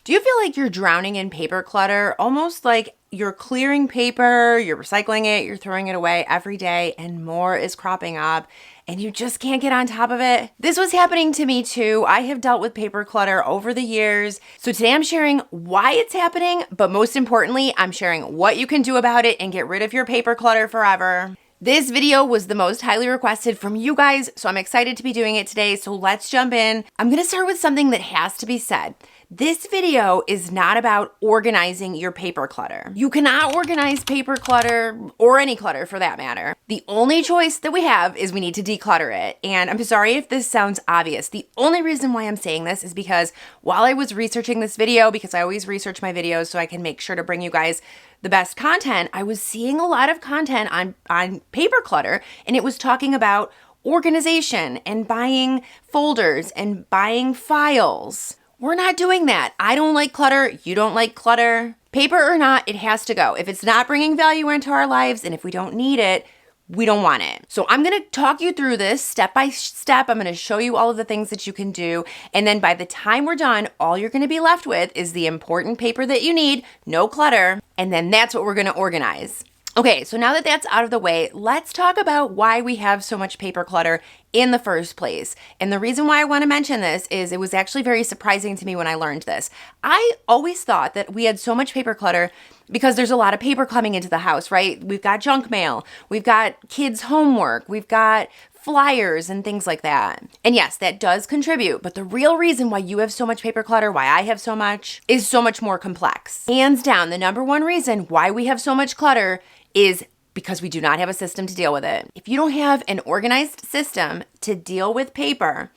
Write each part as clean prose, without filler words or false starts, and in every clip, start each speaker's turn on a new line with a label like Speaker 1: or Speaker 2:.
Speaker 1: Do you feel like you're drowning in paper clutter, almost like you're clearing paper, you're recycling it, you're throwing it away every day, and more is cropping up, and you just can't get on top of it? This was happening to me too. I have dealt with paper clutter over the years. So today I'm sharing why it's happening, but most importantly, I'm sharing what you can do about it and get rid of your paper clutter forever. This video was the most highly requested from you guys, so I'm excited to be doing it today. So let's jump in. I'm gonna start with something that has to be said. This video is not about organizing your paper clutter. You cannot organize paper clutter or any clutter for that matter. The only choice that we have is we need to declutter it. And I'm sorry if this sounds obvious. The only reason why I'm saying this is because while I was researching this video, because I always research my videos so I can make sure to bring you guys the best content, I was seeing a lot of content on paper clutter, and it was talking about organization and buying folders and buying files. We're not doing that. I don't like clutter. You don't like clutter. Paper or not, it has to go. If it's not bringing value into our lives and if we don't need it, we don't want it. So I'm going to talk you through this step by step. I'm going to show you all of the things that you can do. And then by the time we're done, all you're going to be left with is the important paper that you need, no clutter. And then that's what we're going to organize. Okay, so now that that's out of the way, let's talk about why we have so much paper clutter in the first place. And the reason why I want to mention this is it was actually very surprising to me when I learned this. I always thought that we had so much paper clutter because there's a lot of paper coming into the house, right? We've got junk mail, we've got kids' homework, we've got flyers and things like that. And yes, that does contribute, but the real reason why you have so much paper clutter, why I have so much, is so much more complex. Hands down, the number one reason why we have so much clutter is because we do not have a system to deal with it. If you don't have an organized system to deal with paper,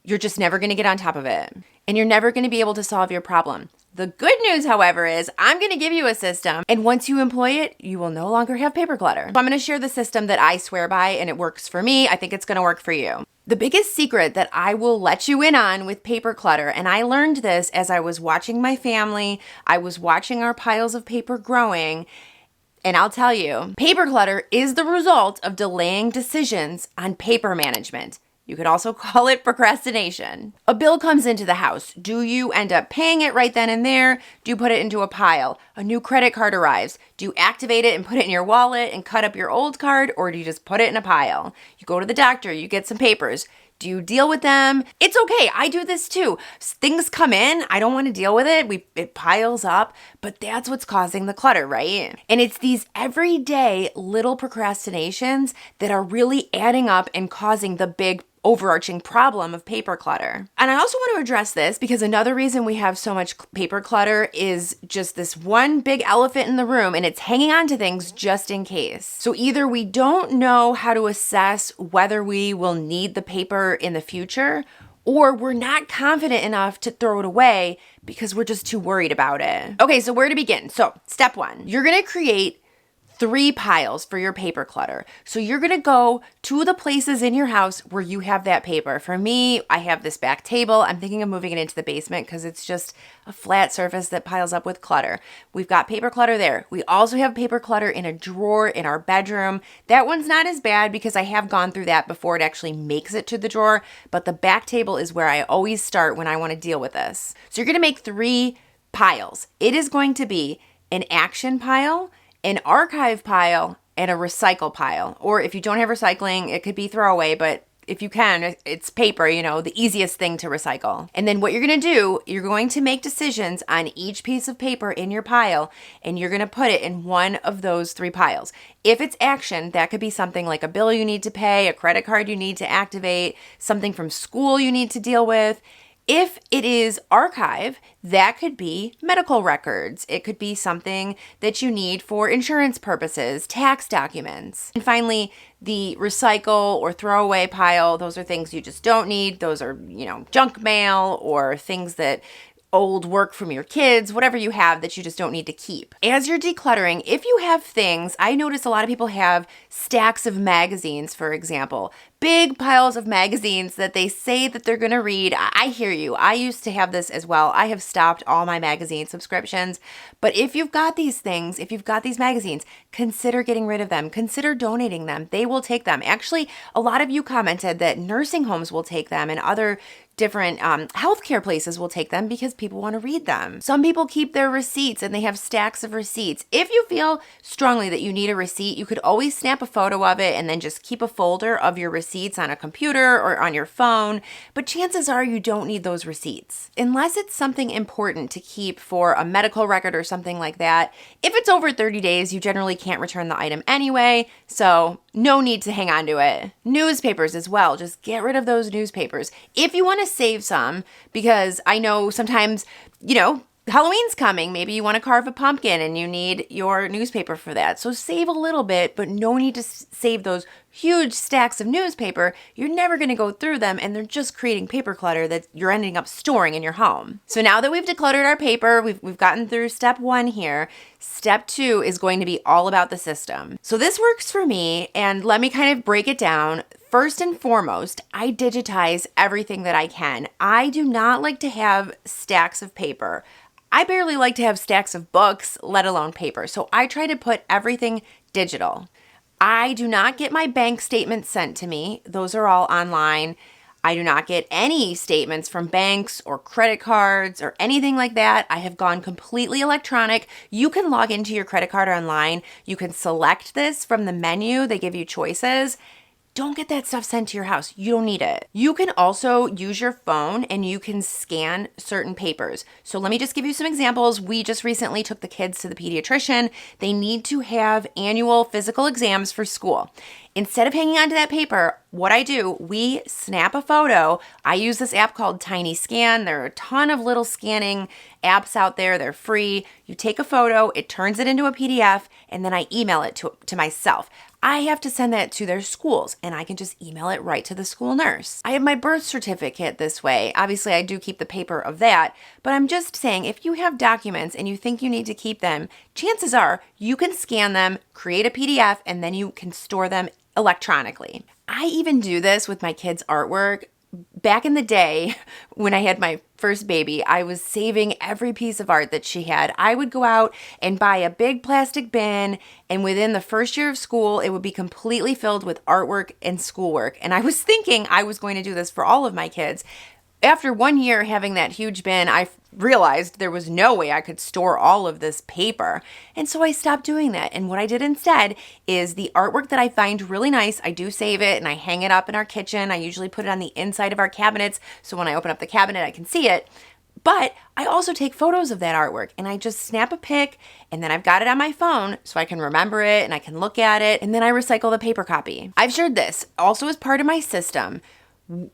Speaker 1: you're just never going to get on top of it, and you're never going to be able to solve your problem. The good news, however, is I'm going to give you a system, and once you employ it, you will no longer have paper clutter. So I'm going to share the system that I swear by, and it works for me. I think it's going to work for you. The biggest secret that I will let you in on with paper clutter, and I learned this as I was watching my family, I was watching our piles of paper growing, and I'll tell you, paper clutter is the result of delaying decisions on paper management. You could also call it procrastination. A bill comes into the house. Do you end up paying it right then and there? Do you put it into a pile? A new credit card arrives. Do you activate it and put it in your wallet and cut up your old card, or do you just put it in a pile? You go to the doctor, you get some papers. Do you deal with them? It's okay. I do this too. Things come in. I don't want to deal with it. It piles up, but that's what's causing the clutter, right? And it's these everyday little procrastinations that are really adding up and causing the big overarching problem of paper clutter. And I also want to address this because another reason we have so much paper clutter is just this one big elephant in the room, and it's hanging on to things just in case. So either we don't know how to assess whether we will need the paper in the future, or we're not confident enough to throw it away because we're just too worried about it. Okay, so where to begin? So step one, you're going to create 3 piles for your paper clutter. So you're gonna go to the places in your house where you have that paper. For me, I have this back table. I'm thinking of moving it into the basement because it's just a flat surface that piles up with clutter. We've got paper clutter there. We also have paper clutter in a drawer in our bedroom. That one's not as bad because I have gone through that before it actually makes it to the drawer, but the back table is where I always start when I wanna deal with this. So you're gonna make 3 piles. It is going to be an action pile, an archive pile, and a recycle pile. Or if you don't have recycling, it could be throwaway, but if you can, it's paper, the easiest thing to recycle. And then what you're gonna do, you're going to make decisions on each piece of paper in your pile, and you're gonna put it in one of those 3 piles. If it's action, that could be something like a bill you need to pay, a credit card you need to activate, something from school you need to deal with. If it is archive, that could be medical records. It could be something that you need for insurance purposes, tax documents. And finally, the recycle or throwaway pile, those are things you just don't need. Those are, junk mail or things that old work from your kids, whatever you have that you just don't need to keep. As you're decluttering, if you have things, I notice a lot of people have stacks of magazines, for example, big piles of magazines that they say that they're going to read. I hear you. I used to have this as well. I have stopped all my magazine subscriptions. But if you've got these things, if you've got these magazines, consider getting rid of them. Consider donating them. They will take them. Actually, a lot of you commented that nursing homes will take them and other different healthcare places will take them because people want to read them. Some people keep their receipts and they have stacks of receipts. If you feel strongly that you need a receipt, you could always snap a photo of it and then just keep a folder of your receipts on a computer or on your phone. But chances are you don't need those receipts. Unless it's something important to keep for a medical record or something like that. If it's over 30 days, you generally can't return the item anyway, so no need to hang on to it. Newspapers as well. Just get rid of those newspapers. If you want to save some, because I know sometimes, Halloween's coming. Maybe you want to carve a pumpkin and you need your newspaper for that. So save a little bit, but no need to save those huge stacks of newspaper. You're never going to go through them and they're just creating paper clutter that you're ending up storing in your home. So now that we've decluttered our paper, we've gotten through step 1 here. Step 2 is going to be all about the system. So this works for me, and let me kind of break it down. First and foremost, I digitize everything that I can. I do not like to have stacks of paper. I barely like to have stacks of books, let alone paper. So I try to put everything digital. I do not get my bank statements sent to me. Those are all online. I do not get any statements from banks or credit cards or anything like that. I have gone completely electronic. You can log into your credit card online. You can select this from the menu. They give you choices. Don't get that stuff sent to your house. You don't need it. You can also use your phone and you can scan certain papers. So let me just give you some examples. We just recently took the kids to the pediatrician. They need to have annual physical exams for school. Instead of hanging onto that paper, what I do, we snap a photo. I use this app called Tiny Scan. There are a ton of little scanning apps out there. They're free. You take a photo, it turns it into a PDF, and then I email it to myself. I have to send that to their schools, and I can just email it right to the school nurse. I have my birth certificate this way. Obviously, I do keep the paper of that, but I'm just saying if you have documents and you think you need to keep them, chances are you can scan them, create a PDF, and then you can store them electronically. I even do this with my kids' artwork. Back in the day, when I had my first baby, I was saving every piece of art that she had. I would go out and buy a big plastic bin, and within the first year of school, it would be completely filled with artwork and schoolwork. And I was thinking I was going to do this for all of my kids. After 1 year having that huge bin, I realized there was no way I could store all of this paper. And so I stopped doing that. And what I did instead is the artwork that I find really nice, I do save it and I hang it up in our kitchen. I usually put it on the inside of our cabinets, so when I open up the cabinet, I can see it. But I also take photos of that artwork and I just snap a pic, and then I've got it on my phone so I can remember it and I can look at it, and then I recycle the paper copy. I've shared this also as part of my system.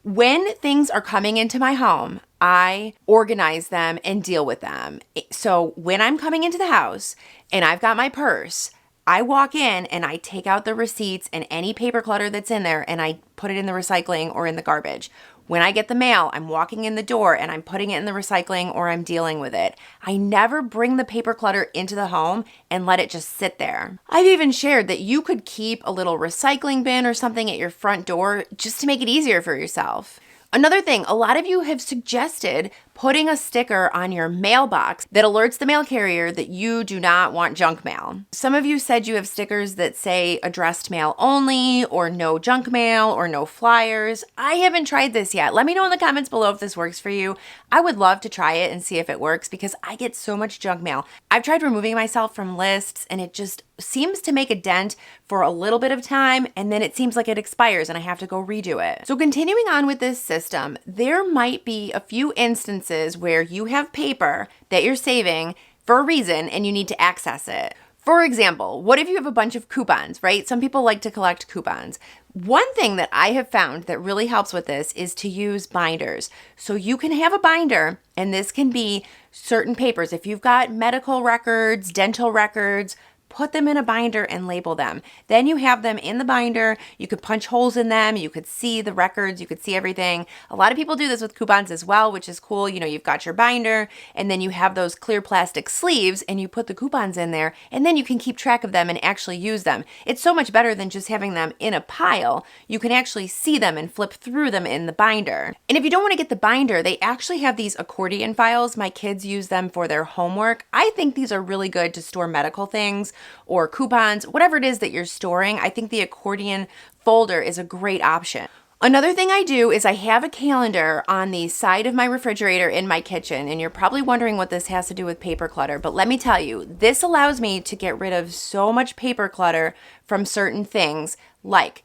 Speaker 1: When things are coming into my home, I organize them and deal with them. So when I'm coming into the house and I've got my purse, I walk in and I take out the receipts and any paper clutter that's in there and I put it in the recycling or in the garbage. When I get the mail, I'm walking in the door and I'm putting it in the recycling or I'm dealing with it. I never bring the paper clutter into the home and let it just sit there. I've even shared that you could keep a little recycling bin or something at your front door just to make it easier for yourself. Another thing, a lot of you have suggested putting a sticker on your mailbox that alerts the mail carrier that you do not want junk mail. Some of you said you have stickers that say addressed mail only, or no junk mail, or no flyers. I haven't tried this yet. Let me know in the comments below if this works for you. I would love to try it and see if it works because I get so much junk mail. I've tried removing myself from lists and it just seems to make a dent for a little bit of time, and then it seems like it expires and I have to go redo it. So continuing on with this system, there might be a few instances where you have paper that you're saving for a reason and you need to access it. For example, what if you have a bunch of coupons, right? Some people like to collect coupons. One thing that I have found that really helps with this is to use binders. So you can have a binder, and this can be certain papers. If you've got medical records, dental records, put them in a binder and label them. Then you have them in the binder. You could punch holes in them. You could see the records. You could see everything. A lot of people do this with coupons as well, which is cool. You know, you've got your binder and then you have those clear plastic sleeves and you put the coupons in there and then you can keep track of them and actually use them. It's so much better than just having them in a pile. You can actually see them and flip through them in the binder. And if you don't want to get the binder, they actually have these accordion files. My kids use them for their homework. I think these are really good to store medical things or coupons, whatever it is that you're storing. I think the accordion folder is a great option. Another thing I do is I have a calendar on the side of my refrigerator in my kitchen, and you're probably wondering what this has to do with paper clutter, but let me tell you, this allows me to get rid of so much paper clutter from certain things, like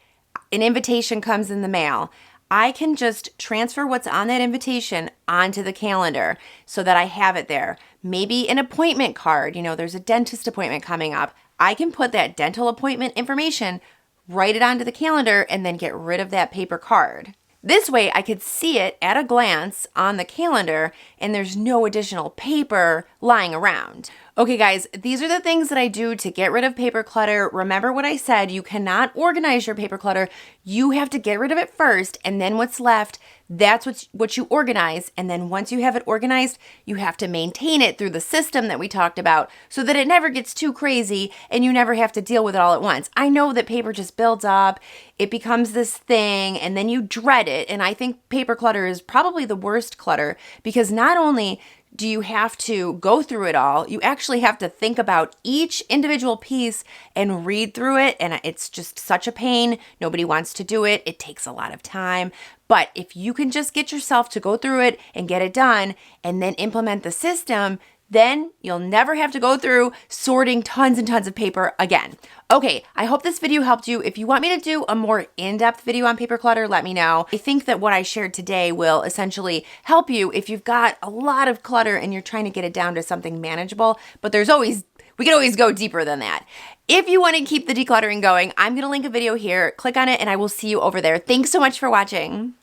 Speaker 1: an invitation comes in the mail. I can just transfer what's on that invitation onto the calendar so that I have it there. Maybe an appointment card, there's a dentist appointment coming up. I can put that dental appointment information, write it onto the calendar, and then get rid of that paper card. This way I could see it at a glance on the calendar and there's no additional paper lying around. Okay guys, these are the things that I do to get rid of paper clutter. Remember what I said, you cannot organize your paper clutter. You have to get rid of it first, and then what's left, that's what you organize. And then once you have it organized, you have to maintain it through the system that we talked about so that it never gets too crazy and you never have to deal with it all at once. I know that paper just builds up, it becomes this thing, and then you dread it. And I think paper clutter is probably the worst clutter because not only do you have to go through it all, you actually have to think about each individual piece and read through it. And it's just such a pain. Nobody wants to do it. It takes a lot of time. But if you can just get yourself to go through it and get it done and then implement the system, then you'll never have to go through sorting tons and tons of paper again. Okay, I hope this video helped you. If you want me to do a more in-depth video on paper clutter, let me know. I think that what I shared today will essentially help you if you've got a lot of clutter and you're trying to get it down to something manageable, but we can always go deeper than that. If you want to keep the decluttering going, I'm going to link a video here. Click on it and I will see you over there. Thanks so much for watching.